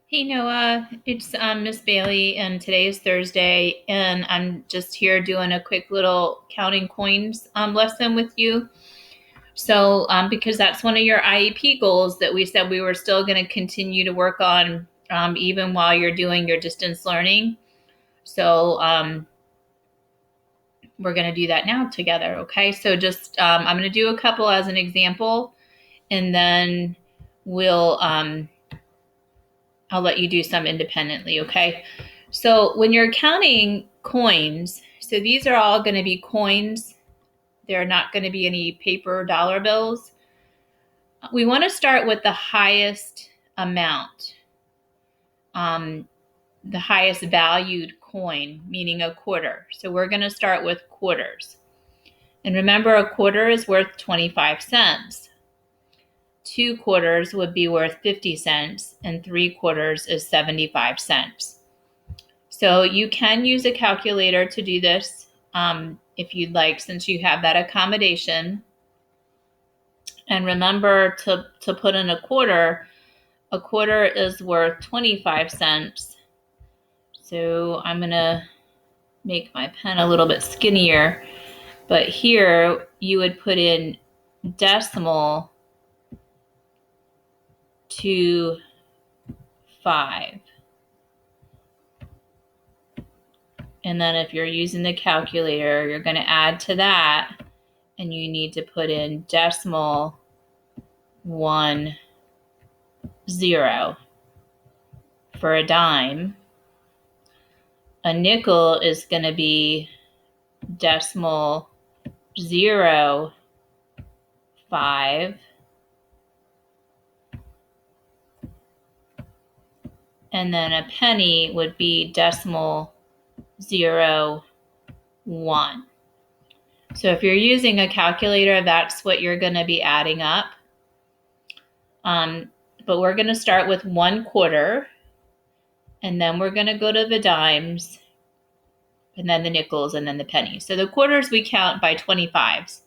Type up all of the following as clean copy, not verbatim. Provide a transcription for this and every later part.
Hey Noah, it's Miss Bailey, and today is Thursday, and I'm just here doing a quick little counting coins lesson with you. So, because that's one of your IEP goals that we said we were still going to continue to work on, even while you're doing your distance learning. So, we're going to do that now together. Okay. So, just I'm going to do a couple as an example, and then we'll I'll let you do some independently, okay? So when you're counting coins, so these are all going to be coins. They're not going to be any paper dollar bills. We want to start with the highest amount, um, the highest valued coin, meaning a quarter. So we're going to start with quarters. And remember, a quarter is worth 25 cents. 2 quarters would be worth 50 cents, and 3 quarters is 75 cents. So you can use a calculator to do this if you'd like, since you have that accommodation. And remember to put in a quarter. A quarter is worth 25 cents. So I'm going to make my pen a little bit skinnier. But here you would put in decimal to 5. And then if you're using the calculator, you're going to add to that, and you need to put in decimal 1 0 for a dime. A nickel is going to be decimal 0 5, and then a penny would be decimal 0 1. So if you're using a calculator, that's what you're going to be adding up. But we're going to start with 1/4, and then we're going to go to the dimes, and then the nickels, and then the pennies. So the quarters we count by 25s.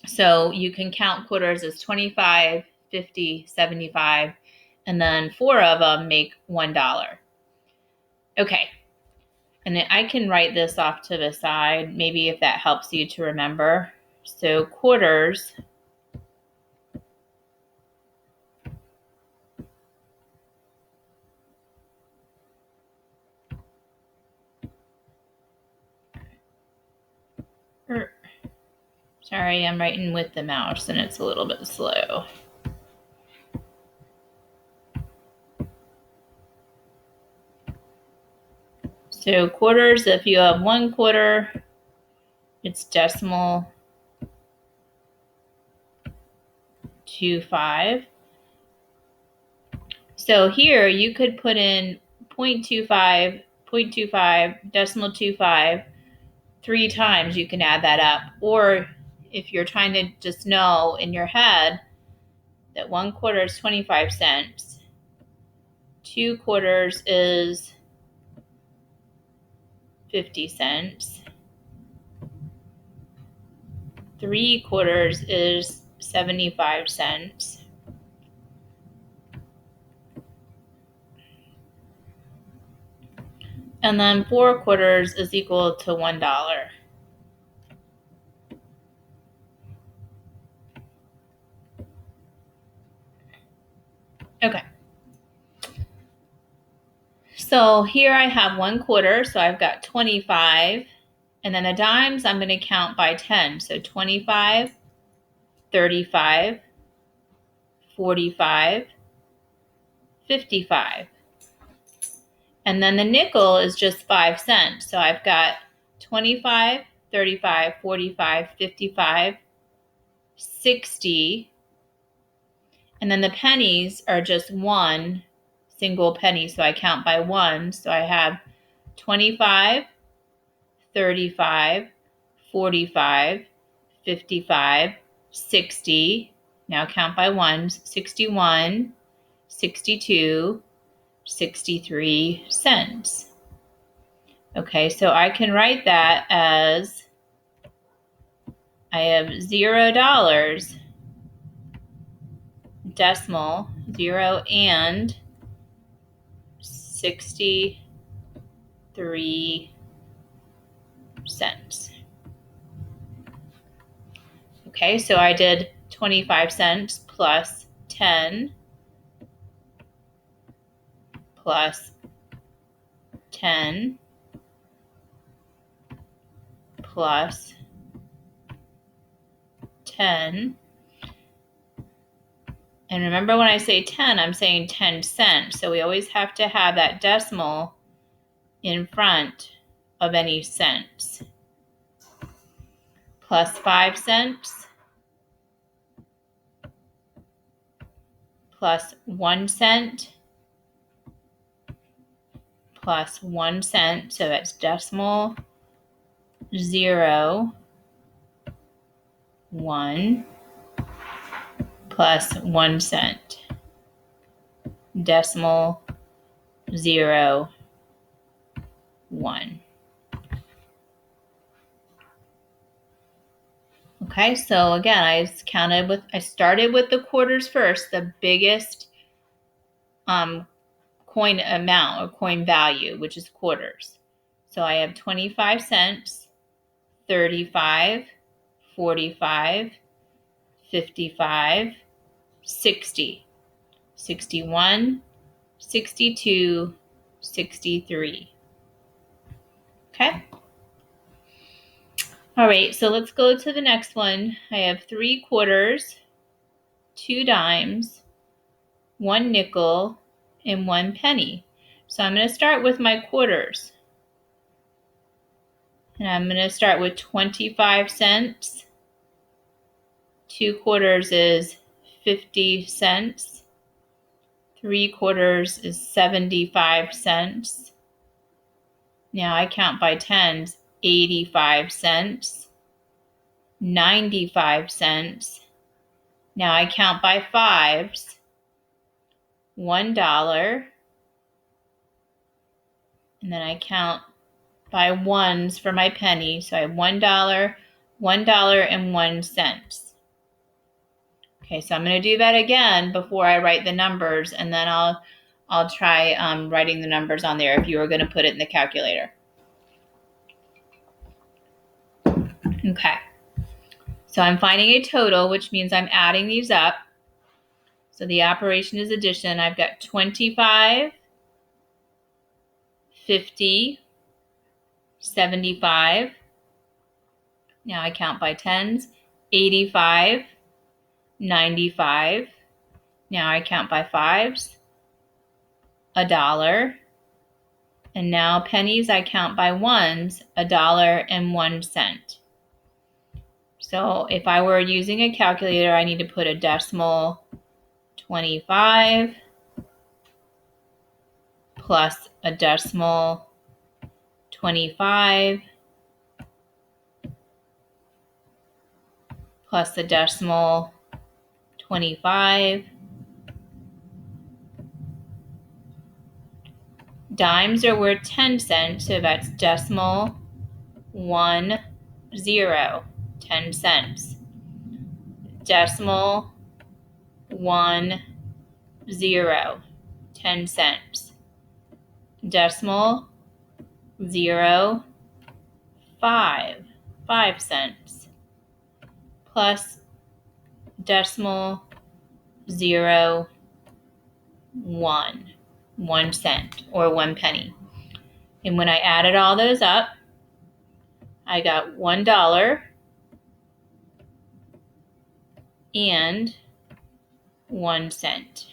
So you can count quarters as 25, 50, 75, and then 4 of them make $1. Okay. And then I can write this off to the side, maybe if that helps you to remember. So quarters sorry, I'm writing with the mouse and it's a little bit slow. So quarters, if you have 1/4, it's decimal to 5. So here you could put in 0.25, 0.25, decimal 25, 3 times. You can add that up. Or if you're trying to just know in your head that 1/4 is 25 cents, 2/4 is 50 cents, 3/4 is 75 cents, and then 4/4 is equal to $1. Okay. So here I have 1/4, so I've got 25, and then the dimes I'm going to count by 10. So 25, 35, 45, 55. And then the nickel is just 5 cents. So I've got 25, 35, 45, 55, 60. And then the pennies are just one single penny. So I count by 1. So I have 25, 35, 45, 55, 60. Now count by 1s. 61, 62, 63 cents. Okay, so I can write that as I have $0, decimal 0 and 63 cents. Okay, so I did 25 cents plus 10 plus 10 plus 10. And remember, when I say 10, I'm saying 10 cents. So we always have to have that decimal in front of any cents. Plus 5 cents plus 1 cent plus 1 cent. So that's decimal 0, 1 plus 1 cent. Decimal 0, 1. Okay, so again, I started with the quarters first, the biggest coin amount or coin value, which is quarters. So I have 25 cents, 35, 45, 55, 60, 61, 62, 63. Okay. All right, so let's go to the next one. I have 3 quarters, 2 dimes, 1 nickel, and 1 penny. So I'm going to start with my quarters. And I'm going to start with 25 cents. 2 quarters is 50 cents. 3 quarters is 75 cents. Now I count by tens, 85 cents. 95 cents. Now I count by fives, $1. And then I count by ones for my penny. So I have $1, $1.01. Okay, so I'm going to do that again before I write the numbers, and then I'll try writing the numbers on there if you were going to put it in the calculator. Okay, so I'm finding a total, which means I'm adding these up. So the operation is addition. I've got 25, 50, 75. Now I count by tens, 85, 95. Now I count by fives, $1. And now pennies, I count by ones, $1.01. So if I were using a calculator, I need to put a decimal 25 plus a decimal 25 plus the decimal 25. Dimes are worth 10 cents, so that's decimal 10, 10 cents. Decimal 10, 10 cents. Decimal 0, 5, 5 cents. Plus decimal 0, 1, 1 cent or 1 penny. And when I added all those up, I got $1 and 1 cent.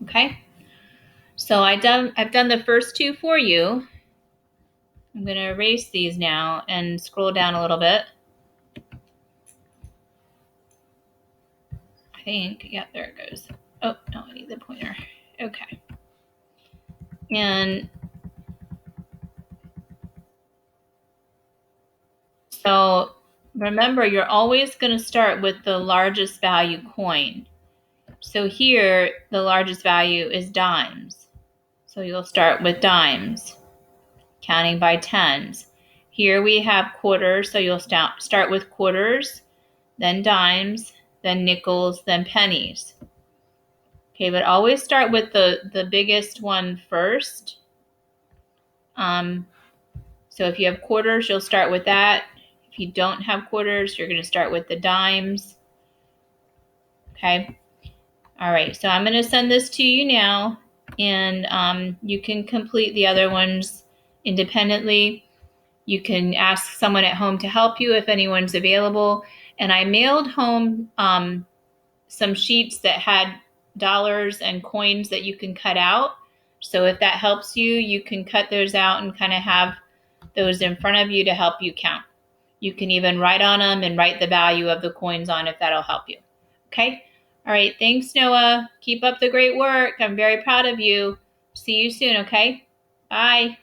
Okay, so I've done the first two for you. I'm going to erase these now and scroll down a little bit. I think, yeah, there it goes. Oh, no, I need the pointer. Okay. And so remember, you're always going to start with the largest value coin. So here, the largest value is dimes. So you'll start with dimes, counting by tens. Here we have quarters, so you'll start with quarters, then dimes, then nickels, then pennies. Okay, but always start with the biggest one first. So if you have quarters, you'll start with that. If you don't have quarters, you're going to start with the dimes. Okay. All right, so I'm going to send this to you now, and you can complete the other ones independently. You can ask someone at home to help you if anyone's available. And I mailed home some sheets that had dollars and coins that you can cut out. So if that helps you, you can cut those out and kind of have those in front of you to help you count. You can even write on them and write the value of the coins on if that'll help you. Okay? All right. Thanks, Noah. Keep up the great work. I'm very proud of you. See you soon, okay? Bye.